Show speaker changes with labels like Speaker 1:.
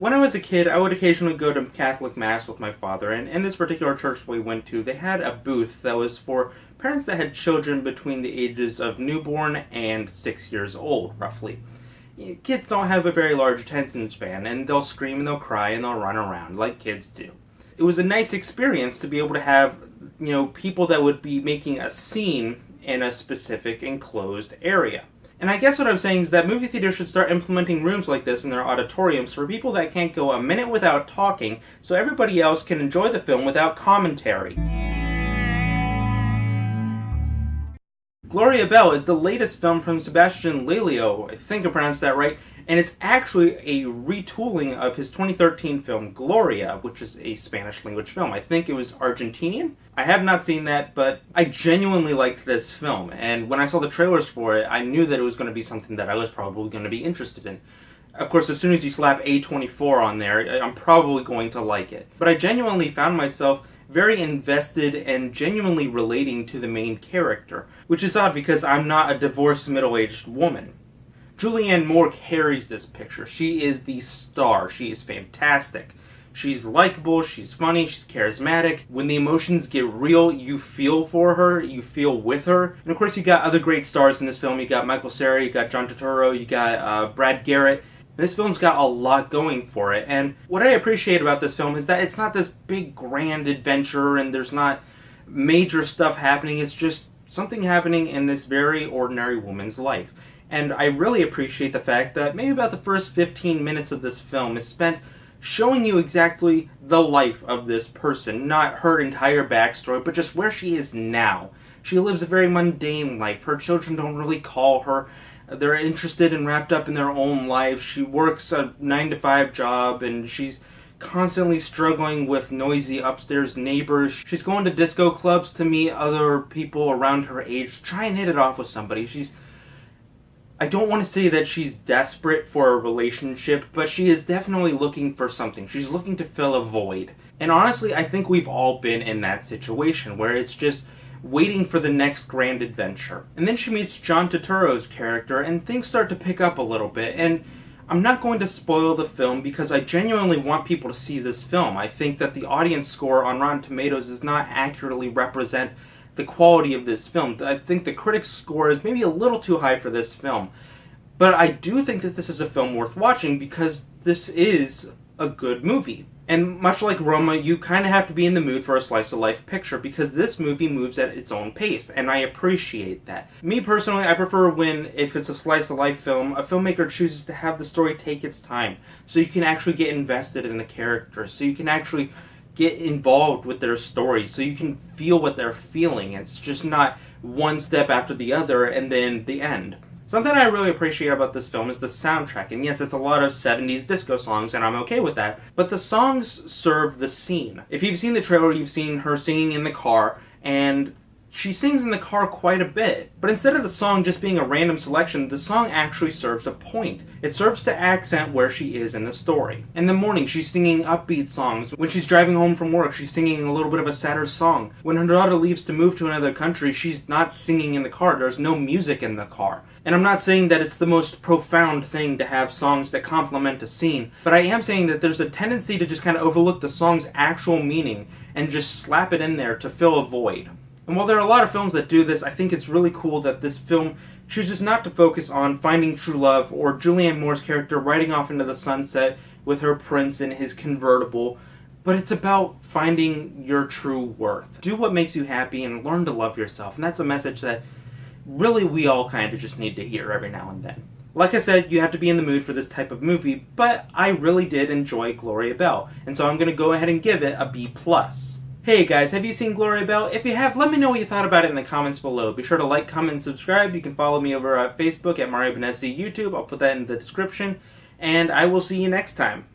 Speaker 1: When I was a kid, I would occasionally go to Catholic Mass with my father, and in this particular church we went to, they had a booth that was for parents that had children between the ages of newborn and 6 years old, roughly. Kids don't have a very large attention span, and they'll scream and they'll cry and they'll run around like kids do. It was a nice experience to be able to have, people that would be making a scene in a specific enclosed area. And I guess what I'm saying is that movie theaters should start implementing rooms like this in their auditoriums for people that can't go a minute without talking, so everybody else can enjoy the film without commentary. Gloria Bell is the latest film from Sebastián Lelio, I think I pronounced that right, and it's actually a retooling of his 2013 film Gloria, which is a Spanish language film. I think it was Argentinian. I have not seen that, but I genuinely liked this film, and when I saw the trailers for it, I knew that it was going to be something that I was probably going to be interested in. Of course, as soon as you slap A24 on there, I'm probably going to like it. But I genuinely found myself very invested and genuinely relating to the main character, which is odd because I'm not a divorced middle-aged woman. Julianne Moore carries this picture. She is the star. She is fantastic. She's likable, she's funny, she's charismatic. When the emotions get real, you feel for her, you feel with her. And of course you got other great stars in this film. You got Michael Cera, you got John Turturro, you got Brad Garrett. This film's got a lot going for it. And what I appreciate about this film is that it's not this big grand adventure and there's not major stuff happening. It's just something happening in this very ordinary woman's life. And I really appreciate the fact that maybe about the first 15 minutes of this film is spent showing you exactly the life of this person, not her entire backstory, but just where she is now. She lives a very mundane life. Her children don't really call her. They're interested and wrapped up in their own lives. She works a 9-to-5 job, and she's constantly struggling with noisy upstairs neighbors. She's going to disco clubs to meet other people around her age, try and hit it off with somebody. I don't want to say that she's desperate for a relationship, but she is definitely looking for something. She's looking to fill a void. And honestly, I think we've all been in that situation, where it's just waiting for the next grand adventure. And then she meets John Turturro's character, and things start to pick up a little bit. And I'm not going to spoil the film because I genuinely want people to see this film. I think that the audience score on Rotten Tomatoes does not accurately represent the quality of this film. I think the critics' score is maybe a little too high for this film. But I do think that this is a film worth watching because this is a good movie. And much like Roma, you kind of have to be in the mood for a slice-of-life picture because this movie moves at its own pace, and I appreciate that. Me personally, I prefer when, if it's a slice-of-life film, a filmmaker chooses to have the story take its time, so you can actually get invested in the characters, so you can actually get involved with their story, so you can feel what they're feeling. It's just not one step after the other and then the end. Something I really appreciate about this film is the soundtrack, and yes, it's a lot of 70s disco songs, and I'm okay with that, but the songs serve the scene. If you've seen the trailer, you've seen her singing in the car, and she sings in the car quite a bit. But instead of the song just being a random selection, the song actually serves a point. It serves to accent where she is in the story. In the morning, she's singing upbeat songs. When she's driving home from work, she's singing a little bit of a sadder song. When her daughter leaves to move to another country, she's not singing in the car. There's no music in the car. And I'm not saying that it's the most profound thing to have songs that complement a scene, but I am saying that there's a tendency to just kind of overlook the song's actual meaning and just slap it in there to fill a void. And while there are a lot of films that do this, I think it's really cool that this film chooses not to focus on finding true love or Julianne Moore's character riding off into the sunset with her prince in his convertible, but it's about finding your true worth. Do what makes you happy and learn to love yourself. And that's a message that really we all kind of just need to hear every now and then. Like I said, you have to be in the mood for this type of movie, but I really did enjoy Gloria Bell, and so I'm going to go ahead and give it a B+. Hey guys, have you seen Gloria Bell? If you have, let me know what you thought about it in the comments below. Be sure to like, comment, and subscribe. You can follow me over at Facebook at Mario Benessi, YouTube. I'll put that in the description. And I will see you next time.